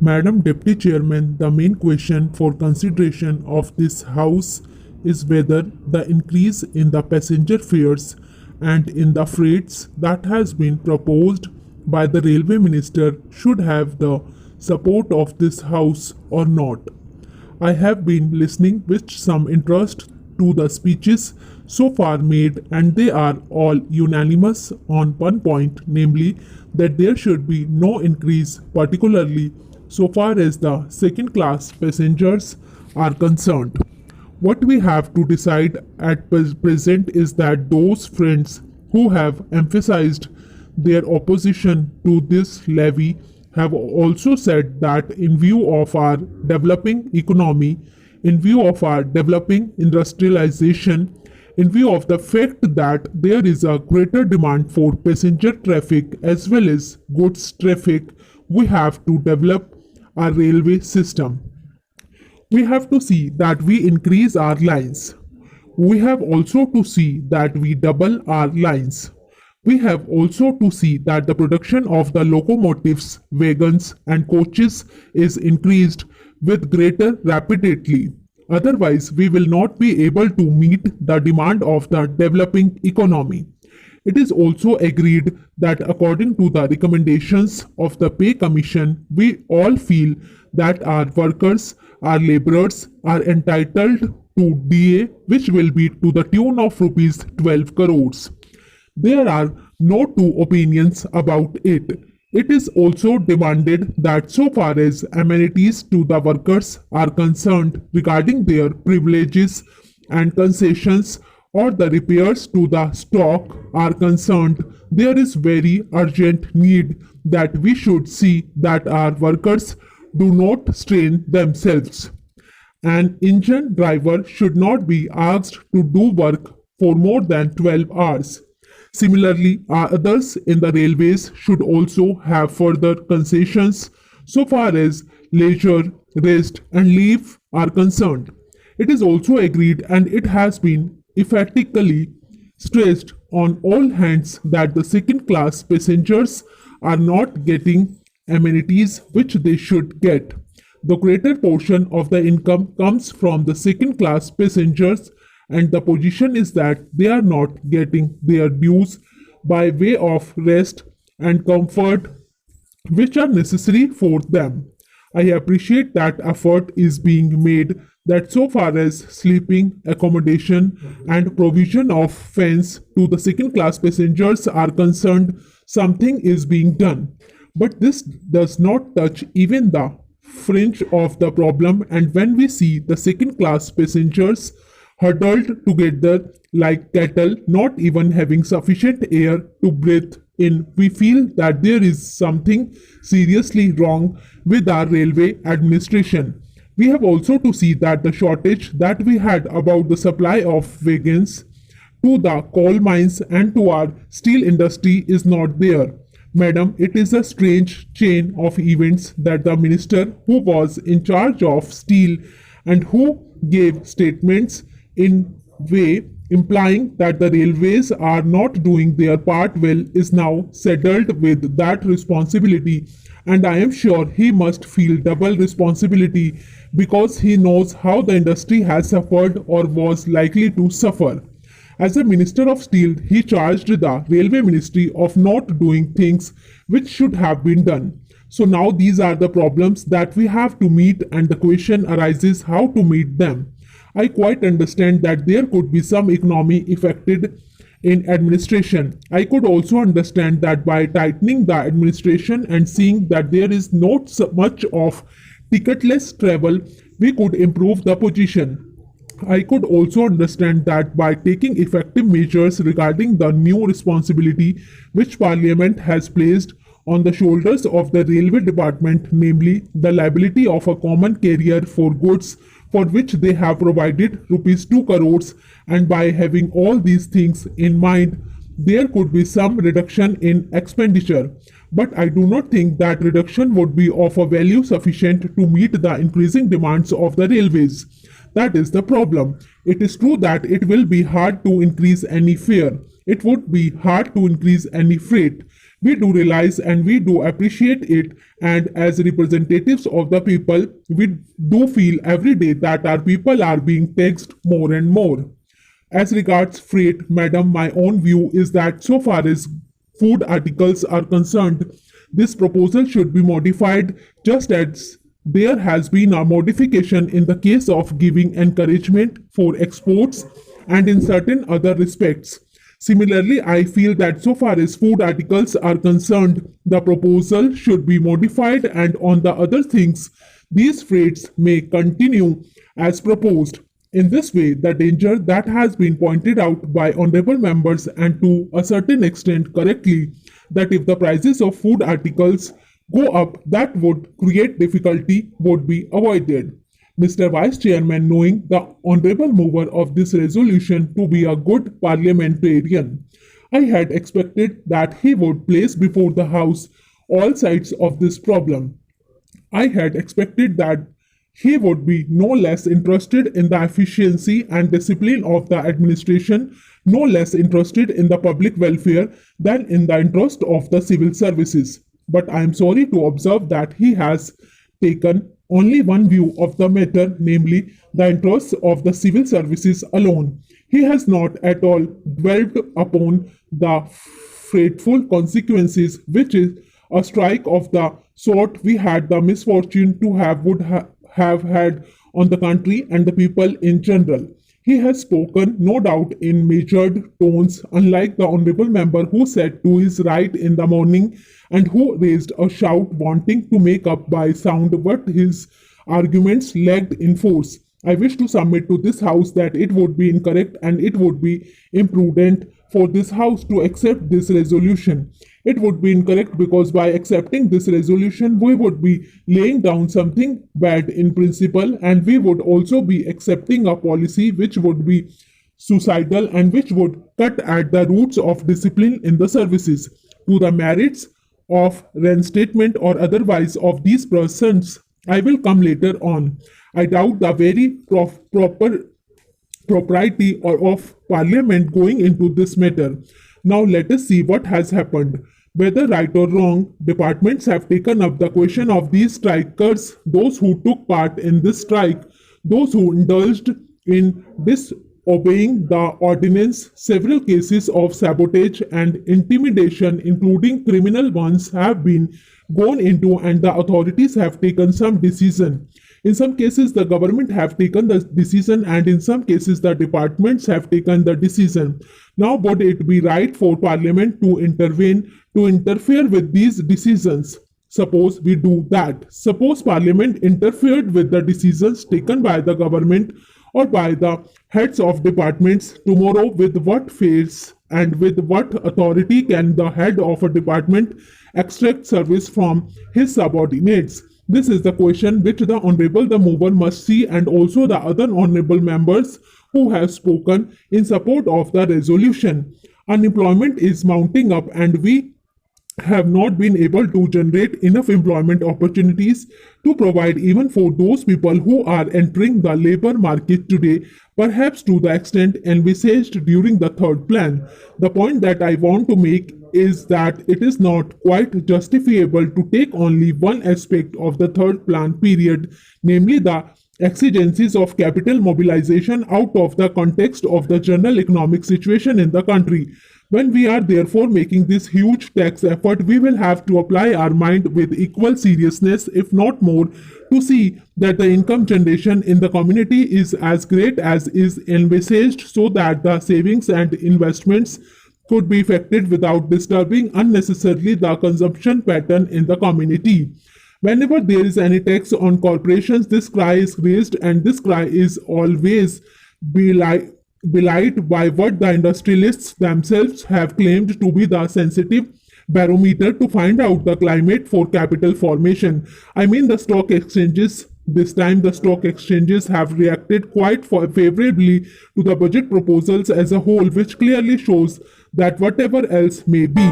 Madam Deputy Chairman, the main question for consideration of this House is whether the increase in the passenger fares and in the freights that has been proposed by the Railway Minister should have the support of this House or not. I have been listening with some interest to the speeches so far made, and they are all unanimous on one point, namely that there should be no increase, particularly so far as the second class passengers are concerned. What we have to decide at present is that those friends who have emphasized their opposition to this levy have also said that in view of our developing economy, in view of our developing industrialization, in view of the fact that there is a greater demand for passenger traffic as well as goods traffic, we have to develop our railway system. We have to see that we increase our lines. We have also to see that we double our lines. We have also to see that the production of the locomotives, wagons and coaches is increased with greater rapidity. Otherwise, we will not be able to meet the demand of the developing economy. It is also agreed that according to the recommendations of the Pay Commission, we all feel that our workers, our laborers are entitled to DA, which will be to the tune of rupees 12 crores. There are no two opinions about it. It is also demanded that so far as amenities to the workers are concerned regarding their privileges and concessions or the repairs to the stock are concerned, there is very urgent need that we should see that our workers do not strain themselves. An engine driver should not be asked to do work for more than 12 hours. Similarly, others in the railways should also have further concessions so far as leisure, rest, and leave are concerned. It is also agreed, and it has been emphatically stressed on all hands, that the second class passengers are not getting amenities which they should get. The greater portion of the income comes from the second class passengers, and the position is that they are not getting their dues by way of rest and comfort which are necessary for them. I appreciate that effort is being made, that so far as sleeping, accommodation and provision of fans to the second class passengers are concerned, something is being done. But this does not touch even the fringe of the problem, and when we see the second class passengers huddled together like cattle, not even having sufficient air to breathe in, we feel that there is something seriously wrong with our railway administration. We have also to see that the shortage that we had about the supply of wagons to the coal mines and to our steel industry is not there. Madam, it is a strange chain of events that the minister who was in charge of steel and who gave statements in way implying that the railways are not doing their part well is now saddled with that responsibility, and I am sure he must feel double responsibility because he knows how the industry has suffered or was likely to suffer. As a Minister of Steel, he charged the Railway Ministry of not doing things which should have been done. So now these are the problems that we have to meet, and the question arises how to meet them. I quite understand that there could be some economy affected in administration. I could also understand that by tightening the administration and seeing that there is not so much of ticketless travel, we could improve the position. I could also understand that by taking effective measures regarding the new responsibility which Parliament has placed on the shoulders of the Railway Department, namely the liability of a common carrier for goods for which they have provided rupees 2 crores, and by having all these things in mind, there could be some reduction in expenditure. But I do not think that reduction would be of a value sufficient to meet the increasing demands of the railways. That is the problem. It is true that it will be hard to increase any fare. it would be hard to increase any freight. We do realize and we do appreciate it, and as representatives of the people, we do feel every day that our people are being taxed more and more. As regards freight, madam, my own view is that so far as food articles are concerned, this proposal should be modified just as there has been a modification in the case of giving encouragement for exports and in certain other respects. Similarly, I feel that so far as food articles are concerned, the proposal should be modified, and on the other things, these freights may continue as proposed. In this way, the danger that has been pointed out by honorable members, and to a certain extent correctly, that if the prices of food articles go up, that would create difficulty, would be avoided. Mr. Vice Chairman, knowing the honorable mover of this resolution to be a good parliamentarian, I had expected that he would place before the House all sides of this problem. I had expected that he would be no less interested in the efficiency and discipline of the administration, no less interested in the public welfare than in the interest of the civil services. But I am sorry to observe that he has taken only one view of the matter, namely the interests of the civil services alone. He has not at all dwelt upon the fateful consequences which is a strike of the sort we had the misfortune to have have had on the country and the people in general. He has spoken, no doubt, in measured tones, unlike the honorable member who sat to his right in the morning and who raised a shout wanting to make up by sound what his arguments lacked in force. I wish to submit to this House that it would be incorrect and it would be imprudent for this House to accept this resolution. It would be incorrect because by accepting this resolution, we would be laying down something bad in principle, and we would also be accepting a policy which would be suicidal and which would cut at the roots of discipline in the services. To the merits of reinstatement or otherwise of these persons, I will come later on. I doubt the very proper propriety or of Parliament going into this matter. Now let us see what has happened. Whether right or wrong, departments have taken up the question of these strikers, those who took part in this strike, those who indulged in disobeying the ordinance. Several cases of sabotage and intimidation, including criminal ones, have been gone into, and the authorities have taken some decision. In some cases, the government have taken the decision, and in some cases, the departments have taken the decision. Now, would it be right for Parliament to intervene, to interfere with these decisions? Suppose we do that. Suppose Parliament interfered with the decisions taken by the government or by the heads of departments. Tomorrow, with what face and with what authority can the head of a department extract service from his subordinates? This is the question which the Honorable the Mover must see, and also the other honorable members who have spoken in support of the resolution. Unemployment is mounting up, and we have not been able to generate enough employment opportunities to provide even for those people who are entering the labor market today, perhaps to the extent envisaged during the third plan. The point that I want to make is that it is not quite justifiable to take only one aspect of the third plan period, namely the exigencies of capital mobilization, out of the context of the general economic situation in the country. When we are therefore making this huge tax effort, we will have to apply our mind with equal seriousness, if not more, to see that the income generation in the community is as great as is envisaged, so that the savings and investments could be effected without disturbing unnecessarily the consumption pattern in the community. Whenever there is any tax on corporations, this cry is raised, and this cry is always belied by what the industrialists themselves have claimed to be the sensitive barometer to find out the climate for capital formation. I mean the stock exchanges. This time the stock exchanges have reacted quite favorably to the budget proposals as a whole, which clearly shows that whatever else may be,